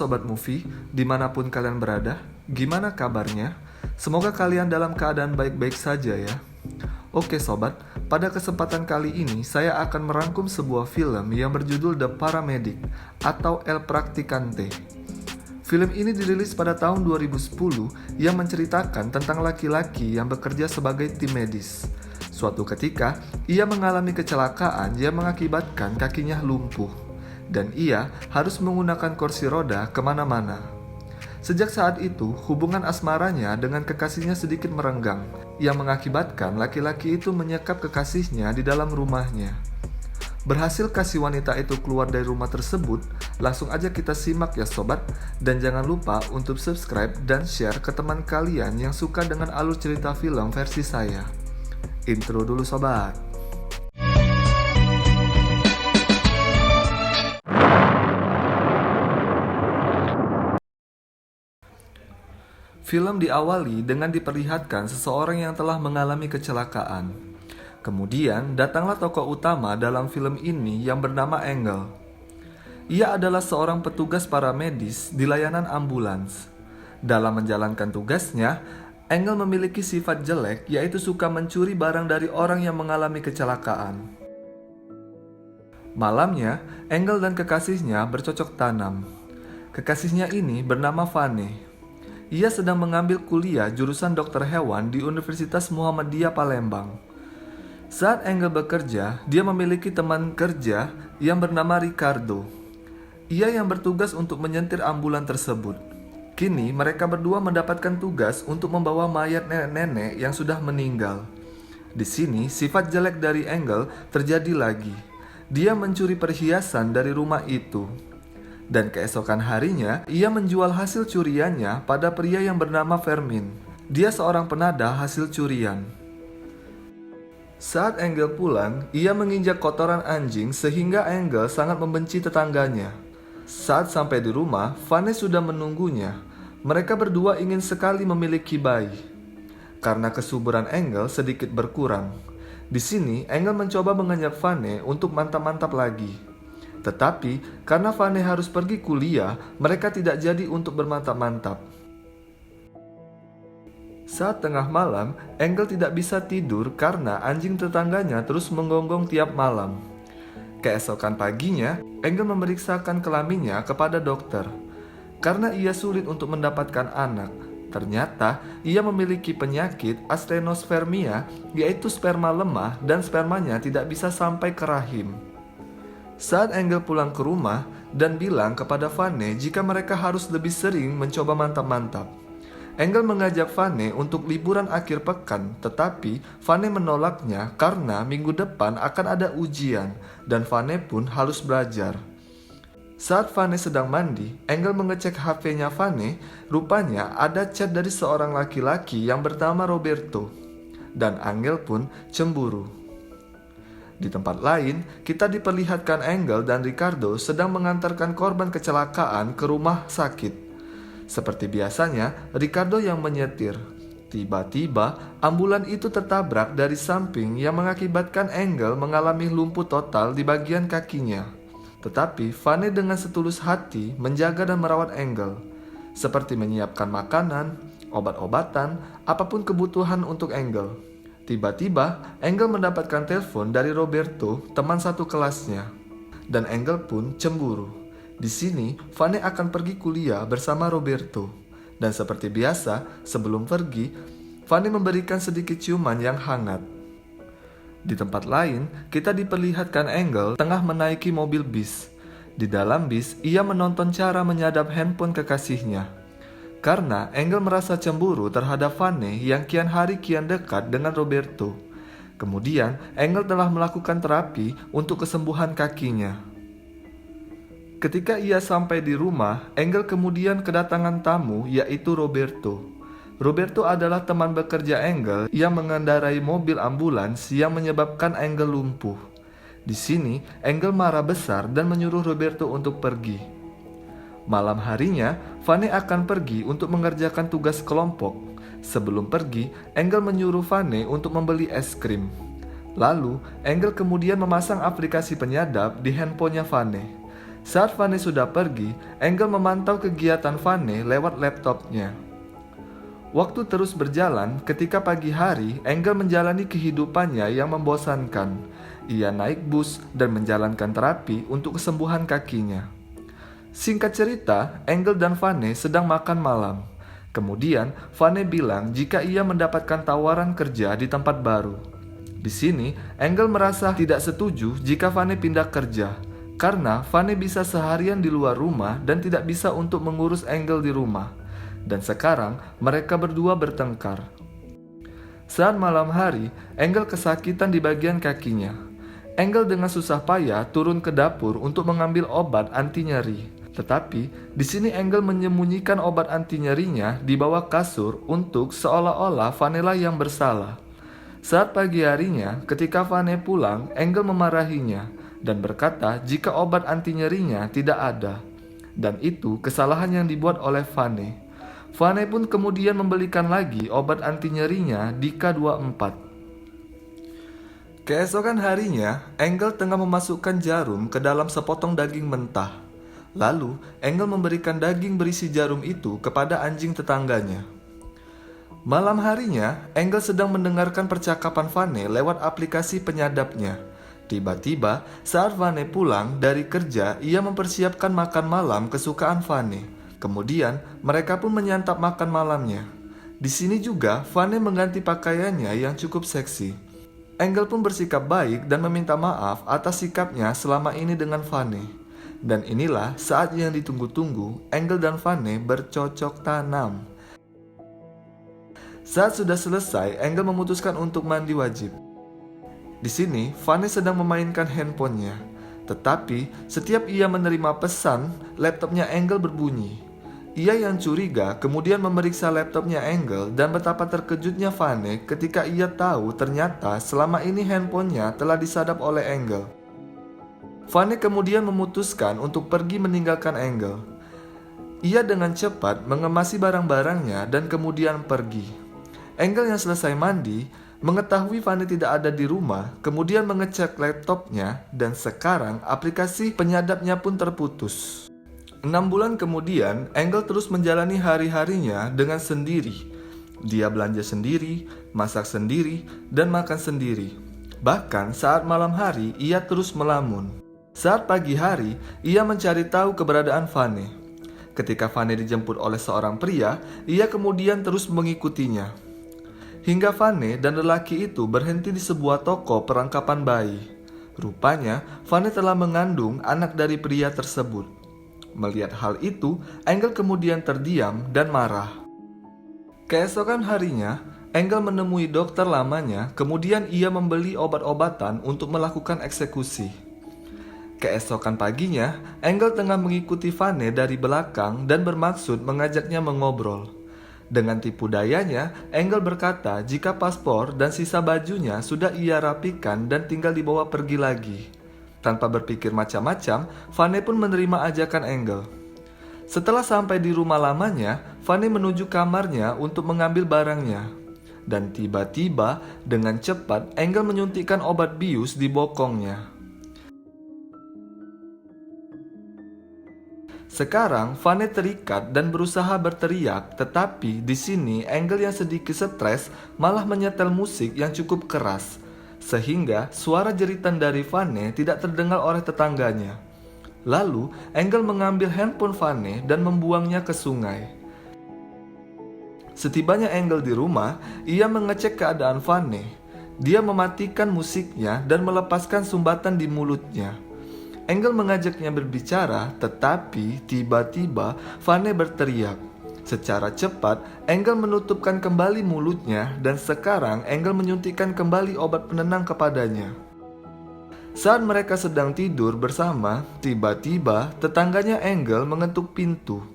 Sobat Movie, dimanapun kalian berada, gimana kabarnya? Semoga kalian dalam keadaan baik-baik saja ya. Oke sobat, pada kesempatan kali ini saya akan merangkum sebuah film yang berjudul The Paramedic atau El Practicante. Film ini dirilis pada tahun 2010 yang menceritakan tentang laki-laki yang bekerja sebagai tim medis. Suatu ketika, ia mengalami kecelakaan yang mengakibatkan kakinya lumpuh. Dan ia harus menggunakan kursi roda kemana-mana. Sejak saat itu, hubungan asmaranya dengan kekasihnya sedikit merenggang, yang mengakibatkan laki-laki itu menyekap kekasihnya di dalam rumahnya. Berhasil kasih wanita itu keluar dari rumah tersebut, langsung aja kita simak ya sobat, dan jangan lupa untuk subscribe dan share ke teman kalian yang suka dengan alur cerita film versi saya. Intro dulu sobat. Film diawali dengan diperlihatkan seseorang yang telah mengalami kecelakaan. Kemudian, datanglah tokoh utama dalam film ini yang bernama Engel. Ia adalah seorang petugas paramedis di layanan ambulans. Dalam menjalankan tugasnya, Engel memiliki sifat jelek, yaitu suka mencuri barang dari orang yang mengalami kecelakaan. Malamnya, Engel dan kekasihnya bercocok tanam. Kekasihnya ini bernama Vane. Ia sedang mengambil kuliah jurusan dokter hewan di Universitas Muhammadiyah Palembang. Saat Engel bekerja, dia memiliki teman kerja yang bernama Ricardo. Ia yang bertugas untuk menyetir ambulan tersebut. Kini mereka berdua mendapatkan tugas untuk membawa mayat nenek-nenek yang sudah meninggal. Di sini sifat jelek dari Engel terjadi lagi. Dia mencuri perhiasan dari rumah itu. Dan keesokan harinya, ia menjual hasil curiannya pada pria yang bernama Fermin. Dia seorang penada hasil curian. Saat Engel pulang, ia menginjak kotoran anjing sehingga Engel sangat membenci tetangganya. Saat sampai di rumah, Vane sudah menunggunya. Mereka berdua ingin sekali memiliki bayi. Karena kesuburan Engel sedikit berkurang. Di sini, Engel mencoba mengajak Vane untuk mantap-mantap lagi. Tetapi, karena Vane harus pergi kuliah, mereka tidak jadi untuk bermantap-mantap. Saat tengah malam, Engel tidak bisa tidur karena anjing tetangganya terus menggonggong tiap malam. Keesokan paginya, Engel memeriksakan kelaminnya kepada dokter. Karena ia sulit untuk mendapatkan anak, ternyata ia memiliki penyakit astenospermia, yaitu sperma lemah dan spermanya tidak bisa sampai ke rahim. Saat Engel pulang ke rumah dan bilang kepada Vane jika mereka harus lebih sering mencoba mantap-mantap. Engel mengajak Vane untuk liburan akhir pekan, tetapi Vane menolaknya karena minggu depan akan ada ujian dan Vane pun harus belajar. Saat Vane sedang mandi, Engel mengecek HP-nya Vane, rupanya ada chat dari seorang laki-laki yang bernama Roberto. Dan Engel pun cemburu. Di tempat lain, kita diperlihatkan Engel dan Ricardo sedang mengantarkan korban kecelakaan ke rumah sakit. Seperti biasanya, Ricardo yang menyetir. Tiba-tiba, ambulan itu tertabrak dari samping yang mengakibatkan Engel mengalami lumpuh total di bagian kakinya. Tetapi, Vane dengan setulus hati menjaga dan merawat Engel, seperti menyiapkan makanan, obat-obatan, apapun kebutuhan untuk Engel. Tiba-tiba, Engel mendapatkan telepon dari Roberto, teman satu kelasnya. Dan Engel pun cemburu. Di sini, Vane akan pergi kuliah bersama Roberto. Dan seperti biasa, sebelum pergi, Vane memberikan sedikit ciuman yang hangat. Di tempat lain, kita diperlihatkan Engel tengah menaiki mobil bis. Di dalam bis, ia menonton cara menyadap handphone kekasihnya. Karena Engel merasa cemburu terhadap Vane yang kian hari kian dekat dengan Roberto. Kemudian, Engel telah melakukan terapi untuk kesembuhan kakinya. Ketika ia sampai di rumah, Engel kemudian kedatangan tamu yaitu Roberto. Roberto adalah teman bekerja Engel yang mengendarai mobil ambulans yang menyebabkan Engel lumpuh. Di sini, Engel marah besar dan menyuruh Roberto untuk pergi. Malam harinya, Vane akan pergi untuk mengerjakan tugas kelompok. Sebelum pergi, Engel menyuruh Vane untuk membeli es krim. Lalu, Engel kemudian memasang aplikasi penyadap di handphonenya Vane. Saat Vane sudah pergi, Engel memantau kegiatan Vane lewat laptopnya. Waktu terus berjalan, ketika pagi hari, Engel menjalani kehidupannya yang membosankan. Ia naik bus dan menjalankan terapi untuk kesembuhan kakinya. Singkat cerita, Engel dan Vane sedang makan malam. Kemudian, Vane bilang jika ia mendapatkan tawaran kerja di tempat baru. Di sini, Engel merasa tidak setuju jika Vane pindah kerja, karena Vane bisa seharian di luar rumah dan tidak bisa untuk mengurus Engel di rumah. Dan sekarang mereka berdua bertengkar. Saat malam hari, Engel kesakitan di bagian kakinya. Engel dengan susah payah turun ke dapur untuk mengambil obat anti nyeri. Tetapi di sini Engel menyembunyikan obat anti nyerinya di bawah kasur untuk seolah-olah Vanella yang bersalah. Saat pagi harinya, ketika Vane pulang, Engel memarahinya dan berkata jika obat anti nyerinya tidak ada. Dan itu kesalahan yang dibuat oleh Vane. Vane pun kemudian membelikan lagi obat anti nyerinya di K24. Keesokan harinya, Engel tengah memasukkan jarum ke dalam sepotong daging mentah. Lalu, Engel memberikan daging berisi jarum itu kepada anjing tetangganya. Malam harinya, Engel sedang mendengarkan percakapan Vane lewat aplikasi penyadapnya. Tiba-tiba, saat Vane pulang dari kerja, ia mempersiapkan makan malam kesukaan Vane. Kemudian, mereka pun menyantap makan malamnya. Di sini juga, Vane mengganti pakaiannya yang cukup seksi. Engel pun bersikap baik dan meminta maaf atas sikapnya selama ini dengan Vane. Dan inilah saat yang ditunggu-tunggu, Engel dan Vane bercocok tanam. Saat sudah selesai, Engel memutuskan untuk mandi wajib. Di sini, Vane sedang memainkan handphonenya. Tetapi, setiap ia menerima pesan, laptopnya Engel berbunyi. Ia yang curiga kemudian memeriksa laptopnya Engel dan betapa terkejutnya Vane ketika ia tahu ternyata selama ini handphonenya telah disadap oleh Engel. Vane kemudian memutuskan untuk pergi meninggalkan Engel. Ia dengan cepat mengemasi barang-barangnya dan kemudian pergi. Engel yang selesai mandi mengetahui Vane tidak ada di rumah, kemudian mengecek laptopnya dan sekarang aplikasi penyadapnya pun terputus. 6 bulan kemudian, Engel terus menjalani hari-harinya dengan sendiri. Dia belanja sendiri, masak sendiri, dan makan sendiri. Bahkan saat malam hari, ia terus melamun. Saat pagi hari, ia mencari tahu keberadaan Vane. Ketika Vane dijemput oleh seorang pria, ia kemudian terus mengikutinya. Hingga Vane dan lelaki itu berhenti di sebuah toko perlengkapan bayi. Rupanya, Vane telah mengandung anak dari pria tersebut. Melihat hal itu, Engel kemudian terdiam dan marah. Keesokan harinya, Engel menemui dokter lamanya, kemudian ia membeli obat-obatan untuk melakukan eksekusi. Keesokan paginya, Engel tengah mengikuti Vane dari belakang dan bermaksud mengajaknya mengobrol. Dengan tipu dayanya, Engel berkata jika paspor dan sisa bajunya sudah ia rapikan dan tinggal dibawa pergi lagi. Tanpa berpikir macam-macam, Vane pun menerima ajakan Engel. Setelah sampai di rumah lamanya, Vane menuju kamarnya untuk mengambil barangnya. Dan tiba-tiba, dengan cepat, Engel menyuntikkan obat bius di bokongnya. Sekarang, Vane terikat dan berusaha berteriak, tetapi di sini Engel yang sedikit stres malah menyetel musik yang cukup keras. Sehingga suara jeritan dari Vane tidak terdengar oleh tetangganya. Lalu, Engel mengambil handphone Vane dan membuangnya ke sungai. Setibanya Engel di rumah, ia mengecek keadaan Vane. Dia mematikan musiknya dan melepaskan sumbatan di mulutnya. Engel mengajaknya berbicara, tetapi tiba-tiba Vane berteriak. Secara cepat, Engel menutupkan kembali mulutnya dan sekarang Engel menyuntikkan kembali obat penenang kepadanya. Saat mereka sedang tidur bersama, tiba-tiba tetangganya Engel mengetuk pintu.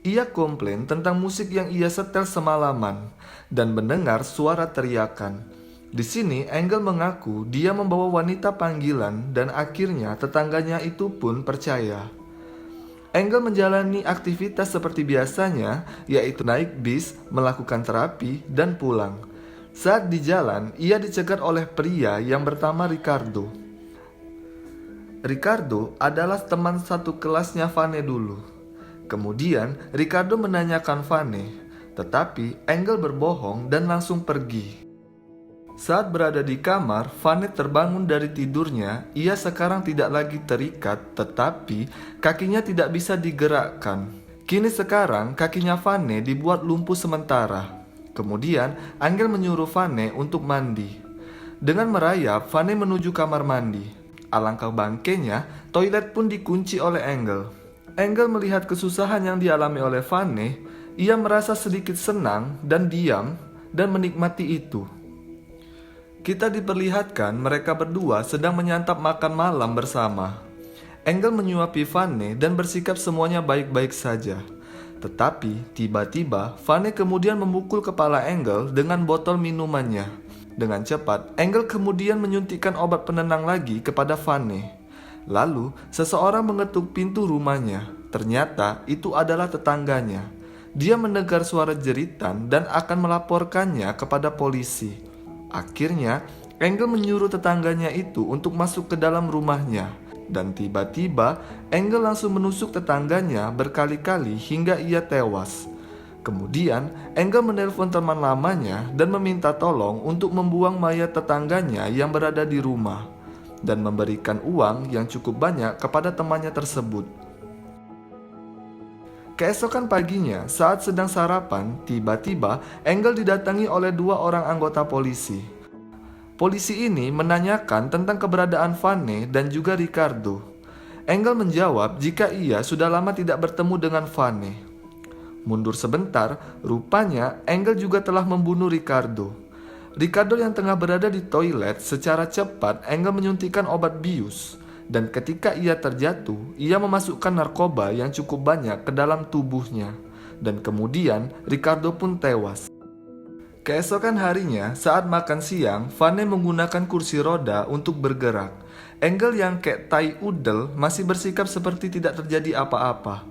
Ia komplain tentang musik yang ia setel semalaman dan mendengar suara teriakan. Di sini Engel mengaku dia membawa wanita panggilan dan akhirnya tetangganya itu pun percaya. Engel menjalani aktivitas seperti biasanya, yaitu naik bis, melakukan terapi, dan pulang. Saat di jalan, ia dicegat oleh pria yang bernama Ricardo. Ricardo adalah teman satu kelasnya Vane dulu. Kemudian Ricardo menanyakan Vane, tetapi Engel berbohong dan langsung pergi. Saat berada di kamar, Vane terbangun dari tidurnya. Ia sekarang tidak lagi terikat, tetapi kakinya tidak bisa digerakkan. Kini sekarang kakinya Vane dibuat lumpuh sementara. Kemudian Engel menyuruh Vane untuk mandi. Dengan merayap, Vane menuju kamar mandi. Alangkah bangkainya, toilet pun dikunci oleh Engel. Engel melihat kesusahan yang dialami oleh Vane. Ia merasa sedikit senang dan diam dan menikmati itu. Kita diperlihatkan mereka berdua sedang menyantap makan malam bersama. Engel menyuapi Vane dan bersikap semuanya baik-baik saja. Tetapi tiba-tiba Vane kemudian memukul kepala Engel dengan botol minumannya. Dengan cepat, Engel kemudian menyuntikkan obat penenang lagi kepada Vane. Lalu, seseorang mengetuk pintu rumahnya. Ternyata itu adalah tetangganya. Dia mendengar suara jeritan dan akan melaporkannya kepada polisi. Akhirnya, Engel menyuruh tetangganya itu untuk masuk ke dalam rumahnya. Dan tiba-tiba, Engel langsung menusuk tetangganya berkali-kali hingga ia tewas. Kemudian, Engel menelpon teman lamanya dan meminta tolong untuk membuang mayat tetangganya yang berada di rumah dan memberikan uang yang cukup banyak kepada temannya tersebut. Keesokan paginya, saat sedang sarapan, tiba-tiba Engel didatangi oleh 2 orang anggota polisi. Polisi ini menanyakan tentang keberadaan Vane dan juga Ricardo. Engel menjawab jika ia sudah lama tidak bertemu dengan Vane. Mundur sebentar, rupanya Engel juga telah membunuh Ricardo. Ricardo yang tengah berada di toilet, secara cepat Engel menyuntikkan obat bius. Dan ketika ia terjatuh, ia memasukkan narkoba yang cukup banyak ke dalam tubuhnya. Dan kemudian Ricardo pun tewas. Keesokan harinya, saat makan siang, Vane menggunakan kursi roda untuk bergerak. Engel yang kayak tai udel masih bersikap seperti tidak terjadi apa-apa.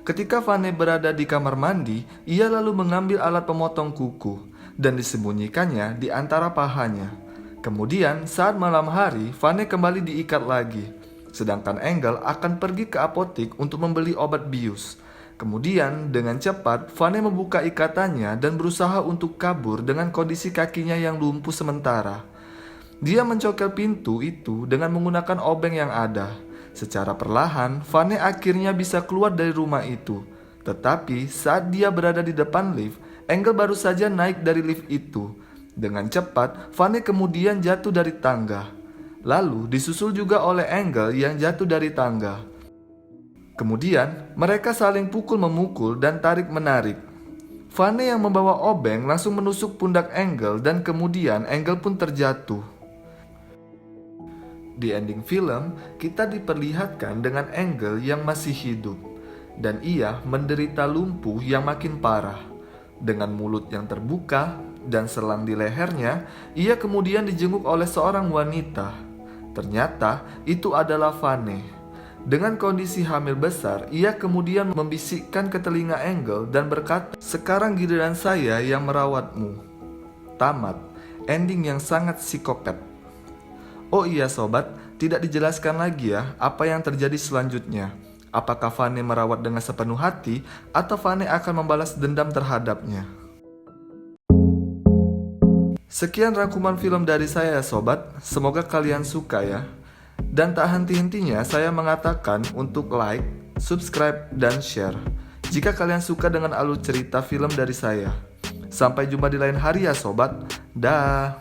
Ketika Vane berada di kamar mandi, ia lalu mengambil alat pemotong kuku dan disembunyikannya di antara pahanya. Kemudian saat malam hari, Vane kembali diikat lagi. Sedangkan Engel akan pergi ke apotik untuk membeli obat bius. Kemudian dengan cepat, Vane membuka ikatannya dan berusaha untuk kabur dengan kondisi kakinya yang lumpuh sementara. Dia mencokel pintu itu dengan menggunakan obeng yang ada. Secara perlahan, Vane akhirnya bisa keluar dari rumah itu. Tetapi saat dia berada di depan lift, Engel baru saja naik dari lift itu. Dengan cepat, Vane kemudian jatuh dari tangga. Lalu disusul juga oleh Engel yang jatuh dari tangga. Kemudian, mereka saling pukul-memukul dan tarik-menarik. Vane yang membawa obeng langsung menusuk pundak Engel dan kemudian Engel pun terjatuh. Di ending film, kita diperlihatkan dengan Engel yang masih hidup, dan ia menderita lumpuh yang makin parah. Dengan mulut yang terbuka dan selang di lehernya, ia kemudian dijenguk oleh seorang wanita. Ternyata itu adalah Vane. Dengan kondisi hamil besar, ia kemudian membisikkan ke telinga Engel dan berkata, "Sekarang giliran saya yang merawatmu." Tamat. Ending yang sangat psikopat. Oh iya sobat, tidak dijelaskan lagi ya apa yang terjadi selanjutnya. Apakah Vane merawat dengan sepenuh hati atau Vane akan membalas dendam terhadapnya? Sekian rangkuman film dari saya ya sobat, semoga kalian suka ya. Dan tak henti-hentinya saya mengatakan untuk like, subscribe, dan share jika kalian suka dengan alur cerita film dari saya. Sampai jumpa di lain hari ya sobat, dah.